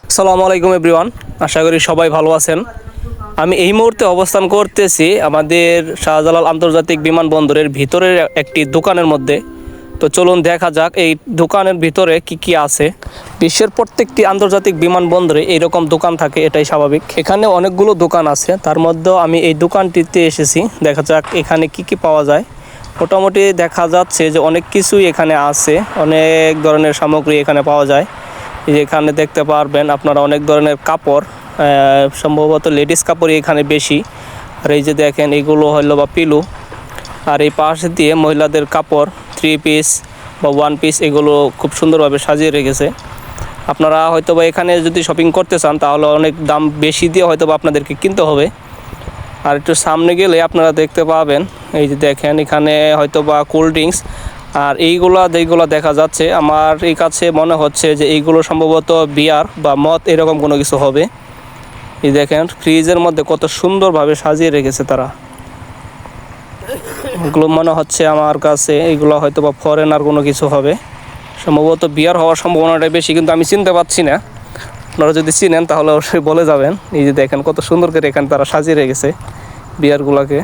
আসসালামু আলাইকুম এভরিওয়ান, আশা করি সবাই ভালো আছেন। আমি এই মুহূর্তে অবস্থান করতেছি আমাদের শাহজালাল আন্তর্জাতিক বিমানবন্দরের ভিতরের একটি দোকানের মধ্যে। তো চলুন দেখা যাক এই দোকানের ভিতরে কি কি আছে। বিশ্বের প্রত্যেকটি আন্তর্জাতিক বিমানবন্দরে এইরকম দোকান থাকে, এটাই স্বাভাবিক। এখানে অনেকগুলো দোকান আছে, তার মধ্যেও আমি এই দোকানটিতে এসেছি। দেখা যাক এখানে কি কি পাওয়া যায়। মোটামুটি দেখা যাচ্ছে যে অনেক কিছুই এখানে আছে, অনেক ধরনের সামগ্রী এখানে পাওয়া যায়। এখানে দেখতে পারবেন আপনারা অনেক ধরনের কাপড়, সম্ভবত লেডিস কাপড়ই এখানে বেশি। আর এই যে দেখেন এগুলো হলো বা পিলু, আর এই পাশে দিয়ে মহিলাদের কাপড় 3 পিস বা 1 পিস এগুলো খুব সুন্দরভাবে সাজিয়ে রেখেছে। আপনারা হয়তো বা এখানে যদি শপিং করতে চান তাহলে অনেক দাম বেশি দিয়ে হয়তো বা আপনাদেরকে কিনতে হবে। আর একটু সামনে গেলে আপনারা দেখতে পাবেন, এই যে দেখেন এখানে হয়তো বা কোল্ড ড্রিঙ্কস। আর যেইগুলো দেখা যাচ্ছে আমার এই কাছে মনে হচ্ছে যে এইগুলো সম্ভবত বিয়ার বা মদ এরকম কোনো কিছু হবে। এই দেখেন ফ্রিজের মধ্যে কত সুন্দরভাবে সাজিয়ে রেখেছে তারা। এগুলো মনে হচ্ছে আমার কাছে এইগুলো হয়তো বা ফরেনার কোনো কিছু হবে, সম্ভবত বিয়ার হওয়ার সম্ভাবনাটাই বেশি, কিন্তু আমি চিনতে পারছি না। আপনারা যদি চিনেন তাহলে অবশ্যই বলে যাবেন। এই যে দেখেন কত সুন্দর করে এখানে তারা সাজিয়ে রেখেছে বিয়ারগুলোকে।